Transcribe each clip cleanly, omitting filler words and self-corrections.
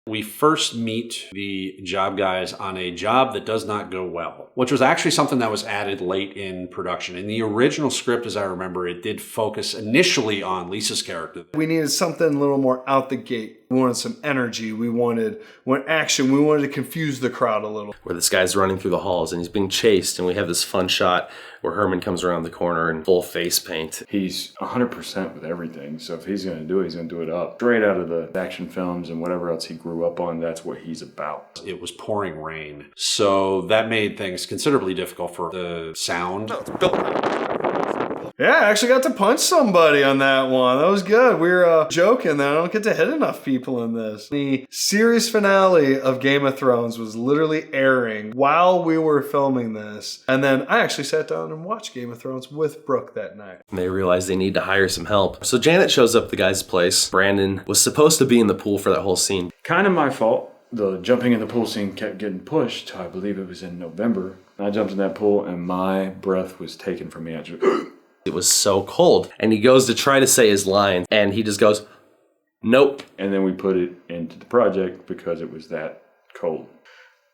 We first meet the job guys on a job that does not go well, which was actually something that was added late in production. In the original script, as I remember, it did focus initially on Leesa's character. We needed something a little more out the gate. We wanted some energy. We wanted action. We wanted to confuse the crowd a little. Where this guy's running through the halls and he's being chased, and we have this fun shot where Herman comes around the corner in full face paint. He's 100% with everything, so if he's going to do it, he's going to do it up. Straight out of the action films and whatever else he grew up on, that's what he's about. It was pouring rain, so that made things considerably difficult for the sound. Yeah, I actually got to punch somebody on that one. That was good. We were joking that I don't get to hit enough people in this. The series finale of Game of Thrones was literally airing while we were filming this. And then I actually sat down and watched Game of Thrones with Brook that night. And they realize they need to hire some help. So Janet shows up at the guy's place. Brandon was supposed to be in the pool for that whole scene. Kind of my fault. The jumping in the pool scene kept getting pushed. I believe it was in November. I jumped in that pool and my breath was taken from me. I just... It was so cold. And he goes to try to say his line, and he just goes, nope. And then we put it into the project because it was that cold.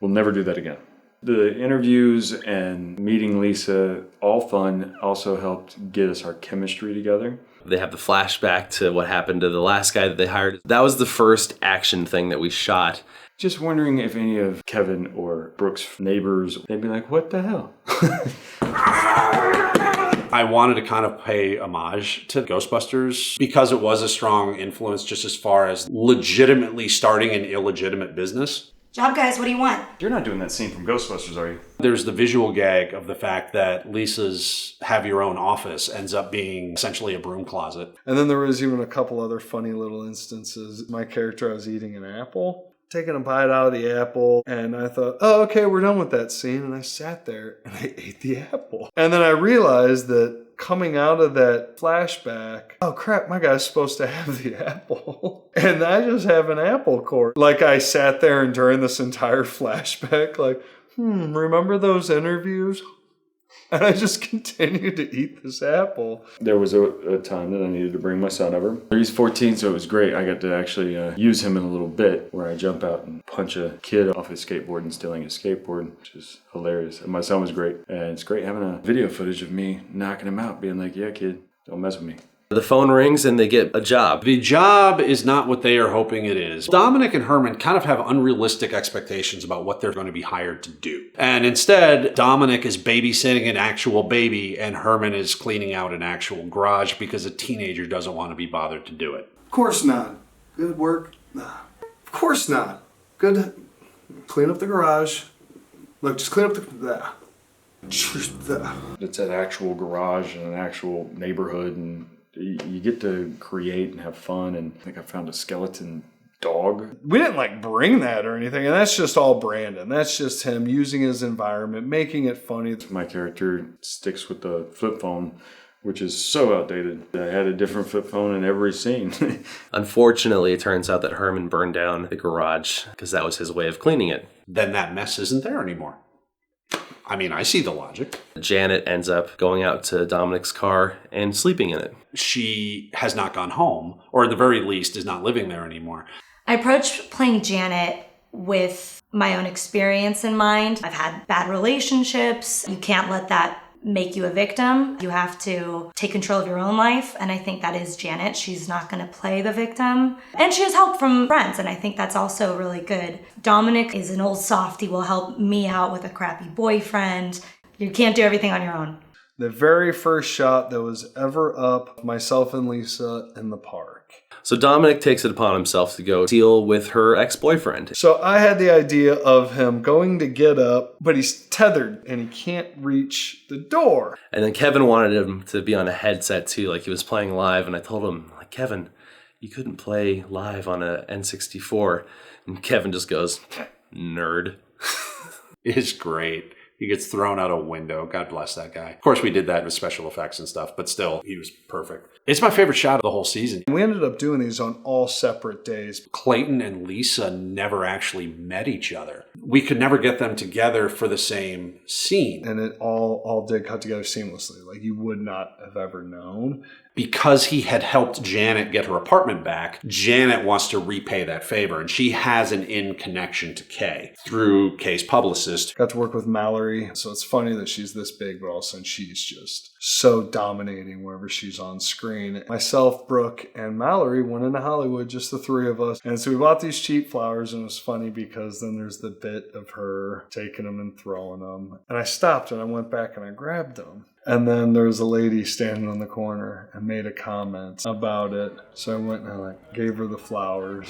We'll never do that again. The interviews and meeting Leesa, all fun, also helped get us our chemistry together. They have the flashback to what happened to the last guy that they hired. That was the first action thing that we shot. Just wondering if any of Kevin or Brooks' neighbors, they'd be like, what the hell? I wanted to kind of pay homage to Ghostbusters because it was a strong influence just as far as legitimately starting an illegitimate business. Job guys, what do you want? You're not doing that scene from Ghostbusters, are you? There's the visual gag of the fact that Lisa's have your own office ends up being essentially a broom closet. And then there was even a couple other funny little instances. My character, I was eating an apple, taking a bite out of the apple, and I thought, oh, okay, we're done with that scene. And I sat there and I ate the apple. And then I realized that coming out of that flashback, oh crap, my guy's supposed to have the apple. And I just have an apple core. Like I sat there and during this entire flashback, like, remember those interviews? And I just continued to eat this apple. There was a time that I needed to bring my son over. He's 14, so it was great. I got to actually use him in a little bit where I jump out and punch a kid off his skateboard and stealing his skateboard, which is hilarious. And my son was great. And it's great having a video footage of me knocking him out, being like, yeah, kid, don't mess with me. The phone rings and they get a job. The job is not what they are hoping it is. Dominick and Herman kind of have unrealistic expectations about what they're going to be hired to do. And instead, Dominick is babysitting an actual baby and Herman is cleaning out an actual garage because a teenager doesn't want to be bothered to do it. Of course not. Good work? Nah. Of course not. Good. Clean up the garage. Look, just clean up the... It's an actual garage and an actual neighborhood, and you get to create and have fun. And I think I found a skeleton dog. We didn't like bring that or anything, and that's just all Brandon. That's just him using his environment, making it funny. My character sticks with the flip phone, which is so outdated. I had a different flip phone in every scene. Unfortunately, it turns out that Herman burned down the garage because that was his way of cleaning it. Then that mess isn't there anymore. I mean, I see the logic. Janet ends up going out to Dominick's car and sleeping in it. She has not gone home, or at the very least is not living there anymore. I approached playing Janet with my own experience in mind. I've had bad relationships. You can't let that make you a victim. You have to take control of your own life. And I think that is Janet. She's not going to play the victim. And she has help from friends. And I think that's also really good. Dominick is an old softie, will help me out with a crappy boyfriend. You can't do everything on your own. The very first shot that was ever up, myself and Leesa in the park. So Dominick takes it upon himself to go deal with her ex-boyfriend. So I had the idea of him going to get up, but he's tethered and he can't reach the door. And then Kevin wanted him to be on a headset too, like he was playing live. And I told him, like, Kevin, you couldn't play live on a N64. And Kevin just goes, nerd. It's great. He gets thrown out a window. God bless that guy. Of course, we did that with special effects and stuff, but still, he was perfect. It's my favorite shot of the whole season. We ended up doing these on all separate days. Clayton and Leesa never actually met each other. We could never get them together for the same scene. And it all did cut together seamlessly. Like you would not have ever known. because he had helped Janet get her apartment back, Janet wants to repay that favor. And she has an in connection to Kay through Kay's publicist. Got to work with Mallory. So it's funny that she's this big, but all of a sudden she's just so dominating wherever she's on screen. Myself, Brook, and Mallory went into Hollywood, just the three of us. And so we bought these cheap flowers, and it was funny because then there's the bit of her taking them and throwing them. And I stopped and I went back and I grabbed them. And then there was a lady standing on the corner and made a comment about it. So I went and I gave her the flowers.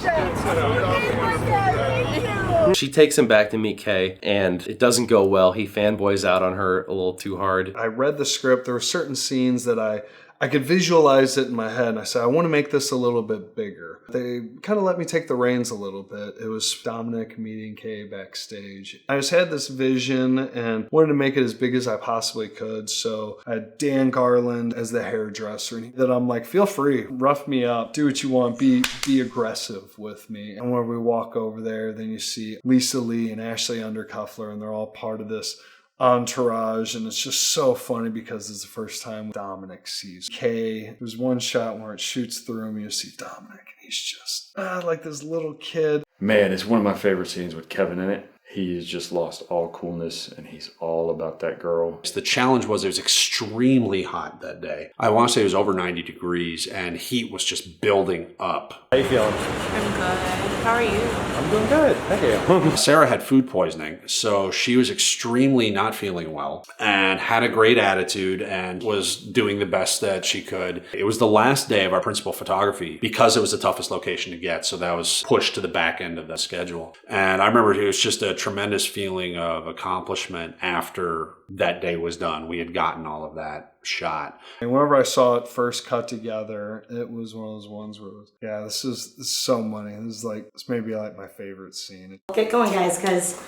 She takes him back to meet Kay, and it doesn't go well. He fanboys out on her a little too hard. I read the script. There were certain scenes that I could visualize it in my head. And I said, I want to make this a little bit bigger. They kind of let me take the reins a little bit. It was Dominick meeting Kay backstage. I just had this vision and wanted to make it as big as I possibly could. So I had Dan Garland as the hairdresser. And that I'm like, feel free, rough me up, do what you want, be aggressive with me. And when we walk over there, then you see Leesa Lee and Ashley Undercuffler, and they're all part of this entourage, and it's just so funny because it's the first time Dominick sees Kay. There's one shot where it shoots through him, you see Dominick, and he's just like this little kid. Man, it's one of my favorite scenes with Kevin in it. He's just lost all coolness, and he's all about that girl. The challenge was it was extremely hot that day. I want to say it was over 90 degrees, and heat was just building up. How you feeling? I'm good. How are you? I'm doing good. Thank you. Sarah had food poisoning, so she was extremely not feeling well and had a great attitude and was doing the best that she could. It was the last day of our principal photography because it was the toughest location to get, so that was pushed to the back end of the schedule. And I remember it was just a tremendous feeling of accomplishment after that day was done. We had gotten all of that shot. And whenever I saw it first cut together, it was one of those ones where it was, this is so money. This may be like my favorite scene. Get going, guys, because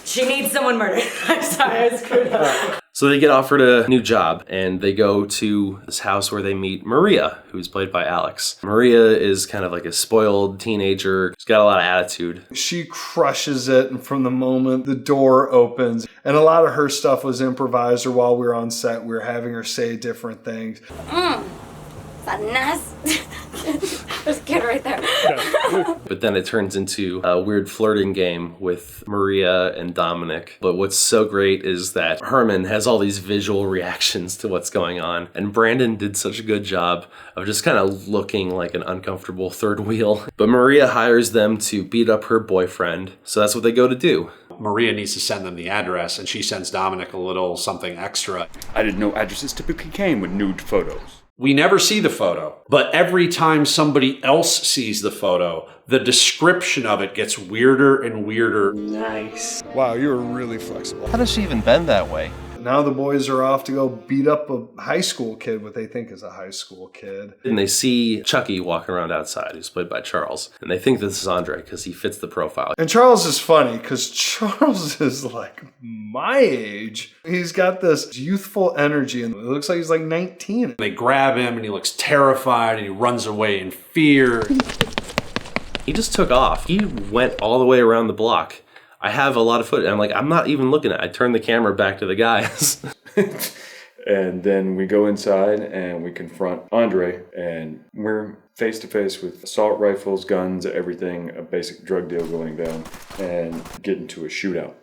she needs someone murdered. I'm sorry, I screwed up. So they get offered a new job, and they go to this house where they meet Maria, who's played by Alex. Maria is kind of like a spoiled teenager. She's got a lot of attitude. She crushes it, and from the moment the door opens, and a lot of her stuff was improvised, or while we were on set, we were having her say different things. Is that nice? There's a kid right there. But then it turns into a weird flirting game with Maria and Dominick. But what's so great is that Herman has all these visual reactions to what's going on. And Brandon did such a good job of just kind of looking like an uncomfortable third wheel. But Maria hires them to beat up her boyfriend. So that's what they go to do. Maria needs to send them the address, and she sends Dominick a little something extra. I didn't know addresses typically came with nude photos. We never see the photo, but every time somebody else sees the photo, the description of it gets weirder and weirder. Nice. Wow, you were really flexible. How does she even bend that way? Now the boys are off to go beat up a high school kid, what they think is a high school kid. And they see Chucky walking around outside, who's played by Charles. And they think this is Andre because he fits the profile. And Charles is funny because Charles is like my age. He's got this youthful energy, and it looks like he's like 19. They grab him, and he looks terrified, and he runs away in fear. He just took off. He went all the way around the block. I have a lot of footage. I'm like, I'm not even looking at it. I turned the camera back to the guys. And then we go inside and we confront Andre, and we're face to face with assault rifles, guns, everything, a basic drug deal going down, and get into a shootout.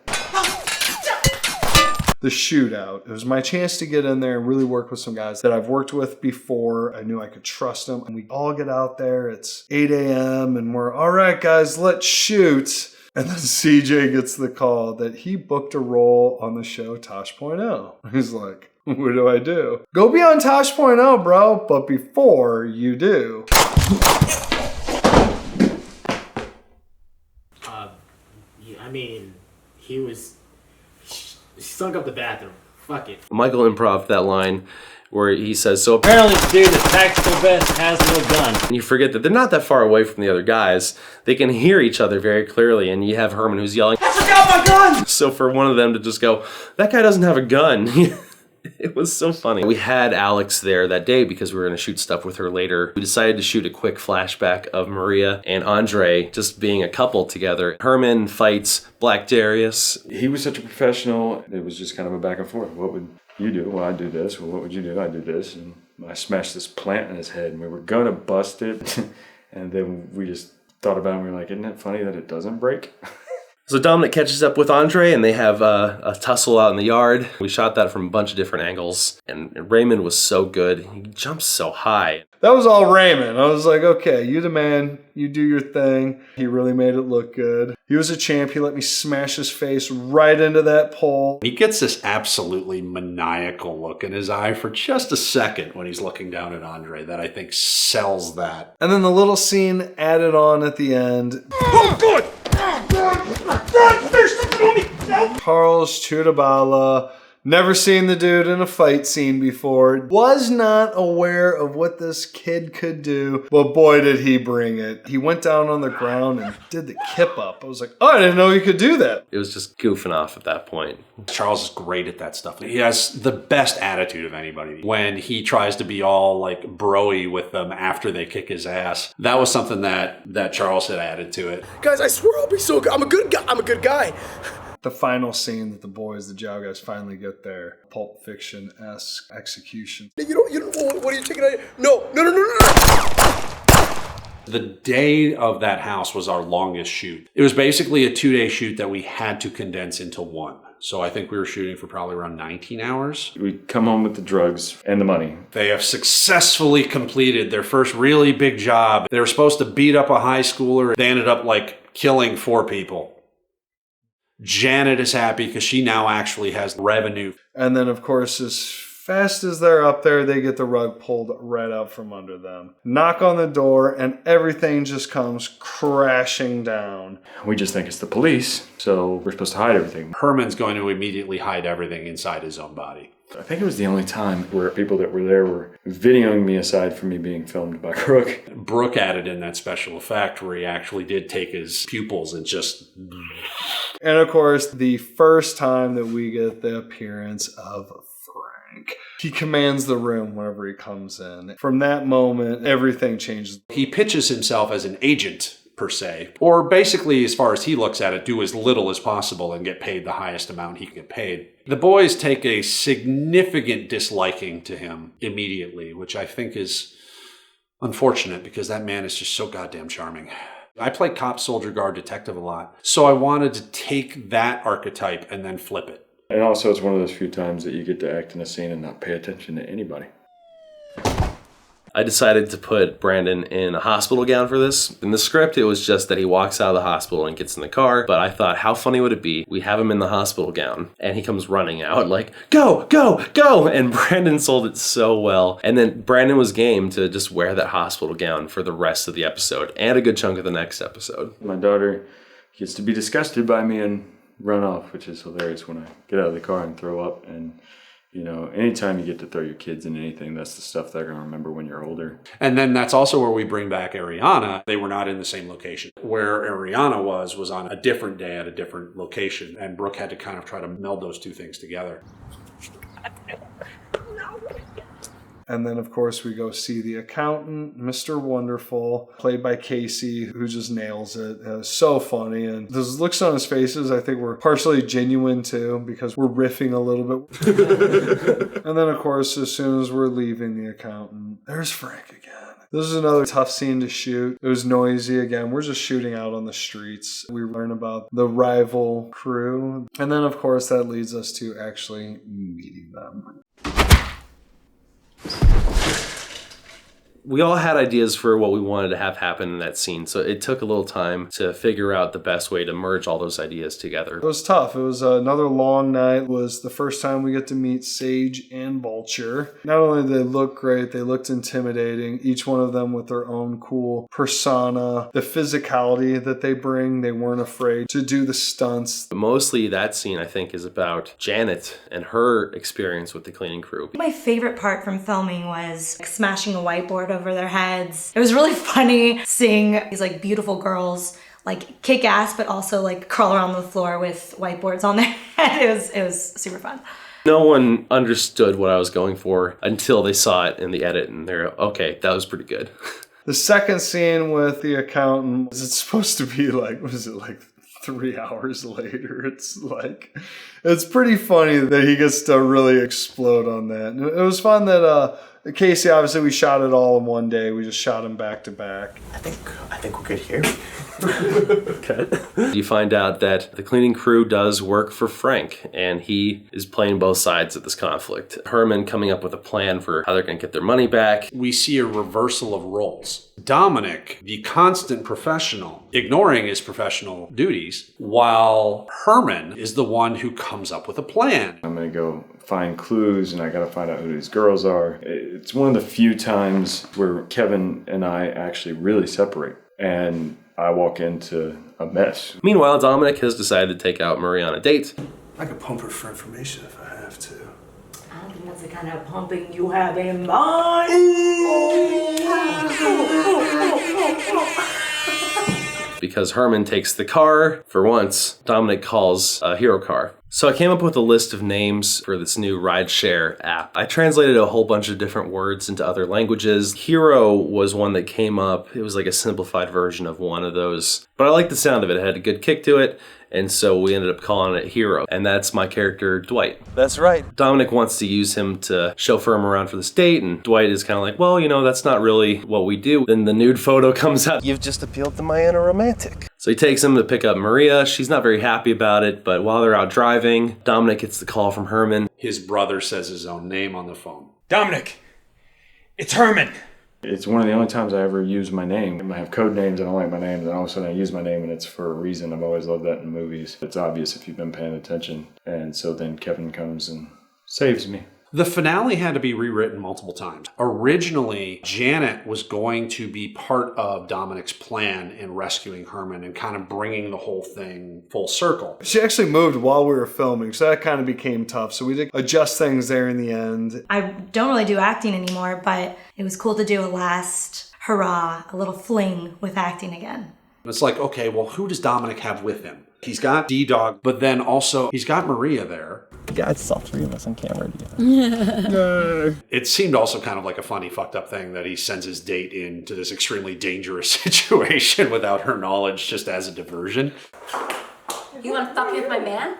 The shootout. It was my chance to get in there and really work with some guys that I've worked with before. I knew I could trust them. And we all get out there. It's 8 a.m. and we're, all right, guys, let's shoot. And then CJ gets the call that he booked a role on the show Tosh.0. He's like, what do I do? Go be on Tosh.0, bro, but before you do. I mean, he stunk up the bathroom. Fuck it. Michael improv that line where he says, so Apparently the dude in the tactical vest has no gun. and you forget that they're not that far away from the other guys. They can hear each other very clearly, and you have Herman who's yelling, I forgot my gun! So for one of them to just go, that guy doesn't have a gun. It was so funny. We had Alex there that day because we were going to shoot stuff with her later. We decided to shoot a quick flashback of Maria and Andre just being a couple together. Herman fights Black Darius. He was such a professional. It was just kind of a back and forth. What would you do? Well, I'd do this. Well, what would you do? I'd do this. And I smashed this plant in his head, and we were gonna bust it, and then we just thought about it, and we were like, isn't it funny that it doesn't break? So Dominick catches up with Andre, and they have a tussle out in the yard. We shot that from a bunch of different angles, and Raymond was so good. He jumps so high. That was all Raymond. I was like, okay, you the man, you do your thing. He really made it look good. He was a champ. He let me smash his face right into that pole. He gets this absolutely maniacal look in his eye for just a second when he's looking down at Andre that I think sells that. And then the little scene added on at the end. Oh, God! There's something on me! Carlos Chudabala. Never seen the dude in a fight scene before. Was not aware of what this kid could do. But boy, did he bring it. He went down on the ground and did the kip up. I was like, oh, I didn't know he could do that. It was just goofing off at that point. Charles is great at that stuff. He has the best attitude of anybody. When he tries to be all like broy with them after they kick his ass, that was something that Charles had added to it. Guys, I swear I'll be so good. I'm a good guy. I'm a good guy. The final scene that the boys, the Jow guys, finally get their Pulp Fiction-esque execution. You don't, what are you taking out? No. The day of that house was our longest shoot. It was basically a 2-day shoot that we had to condense into one. So I think we were shooting for probably around 19 hours. We come home with the drugs and the money. They have successfully completed their first really big job. They were supposed to beat up a high schooler. They ended up like killing 4 people. Janet is happy because she now actually has revenue. And then, of course, as fast as they're up there, they get the rug pulled right out from under them. Knock on the door, and everything just comes crashing down. We just think it's the police, so we're supposed to hide everything. Herman's going to immediately hide everything inside his own body. I think it was the only time where people that were there were videoing me aside from me being filmed by Brook. Brook added in that special effect where he actually did take his pupils and just... And of course, the first time that we get the appearance of Frank. He commands the room whenever he comes in. From that moment, everything changes. He pitches himself as an agent, per se, or basically, as far as he looks at it, do as little as possible and get paid the highest amount he can get paid. The boys take a significant disliking to him immediately, which I think is unfortunate because that man is just so goddamn charming. I play cop, soldier, guard, detective a lot, so I wanted to take that archetype and then flip it. And also, it's one of those few times that you get to act in a scene and not pay attention to anybody. I decided to put Brandon in a hospital gown for this. In the script, it was just that he walks out of the hospital and gets in the car, but I thought, how funny would it be? We have him in the hospital gown, and he comes running out like, go, go, go! And Brandon sold it so well. And then Brandon was game to just wear that hospital gown for the rest of the episode, and a good chunk of the next episode. My daughter gets to be disgusted by me and run off, which is hilarious when I get out of the car and throw up. And you know, anytime you get to throw your kids in anything, that's the stuff they're going to remember when you're older. And then that's also where we bring back Ariana. They were not in the same location. Where Ariana was on a different day at a different location. And Brook had to kind of try to meld those two things together. And then, of course, we go see the accountant, Mr. Wonderful, played by Casey, who just nails it. So funny. And those looks on his faces, I think, were partially genuine, too, because we're riffing a little bit. And then, of course, as soon as we're leaving the accountant, there's Frank again. This is another tough scene to shoot. It was noisy again. We're just shooting out on the streets. We learn about the rival crew. And then, of course, that leads us to actually meeting them. We all had ideas for what we wanted to have happen in that scene, so it took a little time to figure out the best way to merge all those ideas together. It was tough. It was another long night. It was the first time we get to meet Sage and Vulture. Not only did they look great, they looked intimidating, each one of them with their own cool persona. The physicality that they bring, they weren't afraid to do the stunts. But mostly that scene, I think, is about Janet and her experience with the cleaning crew. My favorite part from filming was smashing a whiteboard over their heads. It was really funny seeing these like beautiful girls like kick ass but also like crawl around the floor with whiteboards on their head. It was super fun. No one understood what I was going for until they saw it in the edit and they're okay, that was pretty good. The second scene with the accountant, it's supposed to be like, what is it, like 3 hours later? It's pretty funny that he gets to really explode on that. And it was fun that Casey, obviously, we shot it all in one day. We just shot them back to back. I think we're good here. You find out that the cleaning crew does work for Frank, and he is playing both sides of this conflict. Herman coming up with a plan for how they're going to get their money back. We see a reversal of roles. Dominick, the constant professional, ignoring his professional duties, while Herman is the one who comes up with a plan. I'm gonna go find clues and I gotta find out who these girls are. It's one of the few times where Kevin and I actually really separate. And I walk into a mess. Meanwhile, Dominick has decided to take out Marie on a date. I could pump her for information if I have to. I don't think that's the kind of pumping you have in mind. Because Herman takes the car, for once, Dominick calls a hero car. So I came up with a list of names for this new rideshare app. I translated a whole bunch of different words into other languages. Hero was one that came up. It was like a simplified version of one of those. But I liked the sound of it. It had a good kick to it. And so we ended up calling it Hero. And that's my character, Dwight. That's right. Dominick wants to use him to chauffeur him around for this date. And Dwight is kind of like, well, you know, that's not really what we do. Then the nude photo comes out. You've just appealed to my inner romantic. So he takes him to pick up Maria. She's not very happy about it, but while they're out driving, Dominick gets the call from Herman. His brother says his own name on the phone. Dominick, it's Herman. It's one of the only times I ever use my name. I have code names, I don't like my names, and all of a sudden I use my name and it's for a reason. I've always loved that in movies. It's obvious if you've been paying attention. And so then Kevin comes and saves me. The finale had to be rewritten multiple times. Originally, Janet was going to be part of Dominick's plan in rescuing Herman and kind of bringing the whole thing full circle. She actually moved while we were filming, so that kind of became tough. So we did adjust things there in the end. I don't really do acting anymore, but it was cool to do a last hurrah, a little fling with acting again. It's like, okay, well, who does Dominick have with him? He's got D-Dog, but then also he's got Maria there. Yeah, it's all three of us on camera together. It seemed also kind of like a funny, fucked up thing that he sends his date into this extremely dangerous situation without her knowledge, just as a diversion. You want to fuck with my man?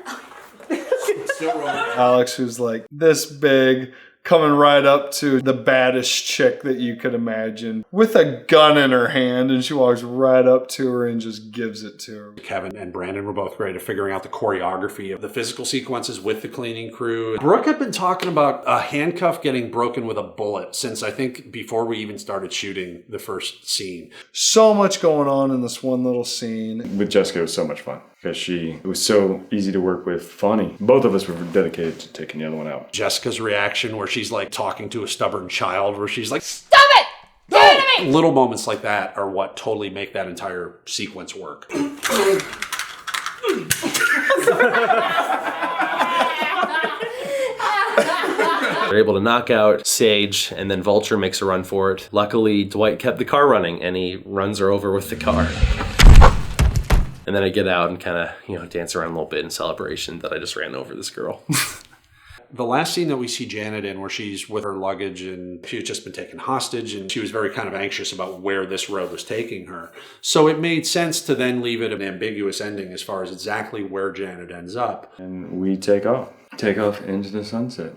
Alex, who's like this big, coming right up to the baddest chick that you could imagine with a gun in her hand, and she walks right up to her and just gives it to her. Kevin and Brandon were both great at figuring out the choreography of the physical sequences with the cleaning crew. Brook had been talking about a handcuff getting broken with a bullet since I think before we even started shooting the first scene. So much going on in this one little scene. With Jessica, it was so much fun because it was so easy to work with, funny. Both of us were dedicated to taking the other one out. Jessica's reaction where she's like talking to a stubborn child, where she's like, Stop it! Give it to me! Little moments like that are what totally make that entire sequence work. They're able to knock out Sage, and then Vulture makes a run for it. Luckily, Dwight kept the car running, and he runs her over with the car. And then I get out and kind of, dance around a little bit in celebration that I just ran over this girl. The last scene that we see Janet in, where she's with her luggage and she had just been taken hostage and she was very kind of anxious about where this road was taking her. So it made sense to then leave it an ambiguous ending as far as exactly where Janet ends up. And we take off into the sunset.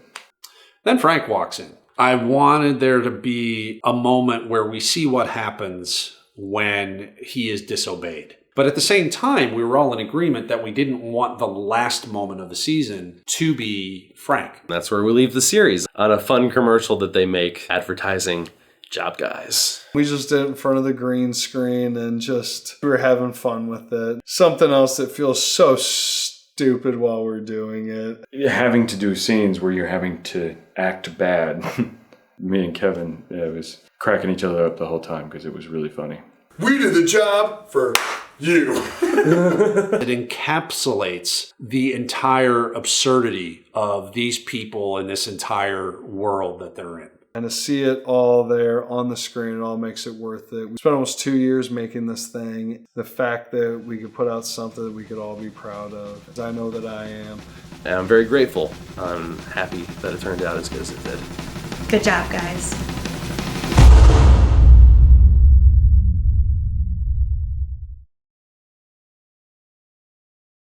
Then Frank walks in. I wanted there to be a moment where we see what happens when he is disobeyed. But at the same time, we were all in agreement that we didn't want the last moment of the season to be Frank. That's where we leave the series, on a fun commercial that they make advertising Job Guys. We just did it in front of the green screen and we were having fun with it. Something else that feels so stupid while we're doing it. Having to do scenes where you're having to act bad. Me and Kevin, it was cracking each other up the whole time because it was really funny. We did the job for you. It encapsulates the entire absurdity of these people and this entire world that they're in. And to see it all there on the screen, it all makes it worth it. We spent almost 2 years making this thing. The fact that we could put out something that we could all be proud of, I know that I am. And I'm very grateful. I'm happy that it turned out as good as it did. Good job, guys.